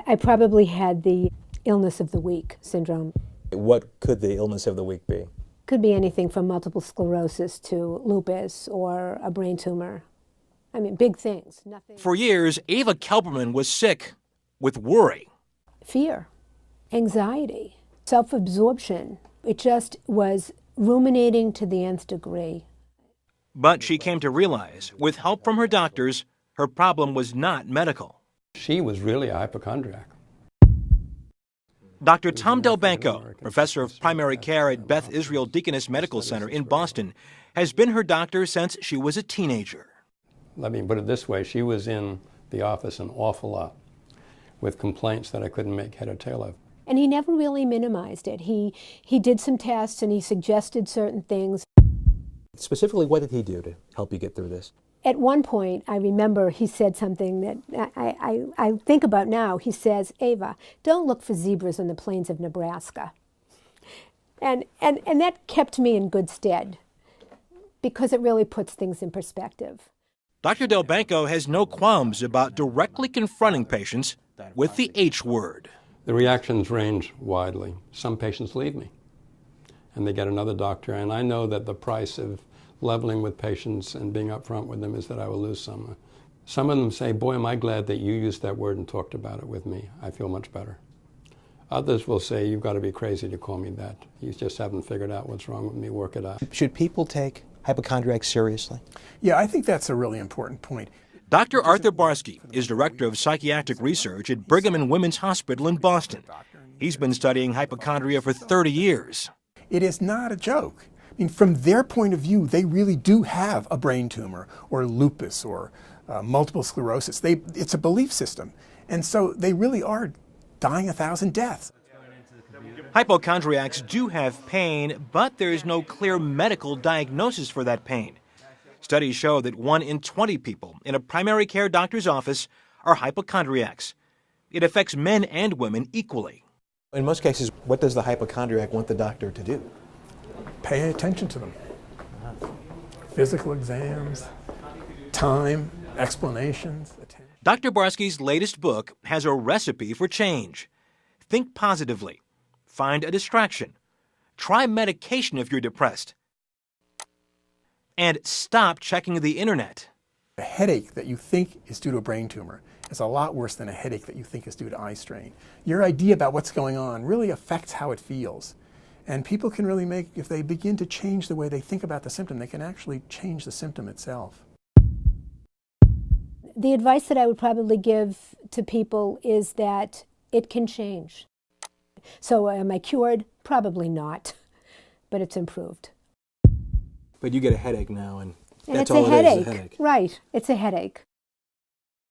I probably had the illness of the week syndrome. What could the illness of the week be? Could be anything from multiple sclerosis to lupus or a brain tumor. I mean, big things. Nothing. For years, Ava Kelberman was sick with worry. Fear, anxiety, self-absorption. It just was ruminating to the nth degree. But she came to realize, with help from her doctors, her problem was not medical. She was really a hypochondriac. Dr. Tom Delbanco, professor of primary care at Beth Israel Deaconess Medical Center in Boston, has been her doctor since she was a teenager. Let me put it this way, she was in the office an awful lot with complaints that I couldn't make head or tail of. And he never really minimized it. He did some tests and he suggested certain things. Specifically, what did he do to help you get through this? At one point, I remember he said something that I think about now. He says, Ava, don't look for zebras on the plains of Nebraska. And that kept me in good stead because it really puts things in perspective. Dr. Delbanco has no qualms about directly confronting patients with the H word. The reactions range widely. Some patients leave me and they get another doctor, and I know that the price of leveling with patients and being upfront with them is that I will lose some. Some of them say, boy, am I glad that you used that word and talked about it with me. I feel much better. Others will say, you've got to be crazy to call me that. You just haven't figured out what's wrong with me, work it out. Should people take hypochondriacs seriously? Yeah, I think that's a really important point. Dr. Arthur Barsky is director of psychiatric research at Brigham and Women's Hospital in Boston. He's been studying hypochondria for 30 years. It is not a joke. I mean, from their point of view, they really do have a brain tumor or lupus or multiple sclerosis. It's a belief system. And so they really are dying 1,000 deaths. Hypochondriacs do have pain, but there is no clear medical diagnosis for that pain. Studies show that 1 in 20 people in a primary care doctor's office are hypochondriacs. It affects men and women equally. In most cases, what does the hypochondriac want the doctor to do? Pay attention to them. Physical exams, time, explanations. Dr. Barsky's latest book has a recipe for change. Think positively. Find a distraction. Try medication if you're depressed. And stop checking the internet. A headache that you think is due to a brain tumor is a lot worse than a headache that you think is due to eye strain. Your idea about what's going on really affects how it feels. And people can really if they begin to change the way they think about the symptom, they can actually change the symptom itself. The advice that I would probably give to people is that it can change. So am I cured? Probably not, but it's improved. But you get a headache now, and that's it's all a it headache. is, a headache. Right, it's a headache.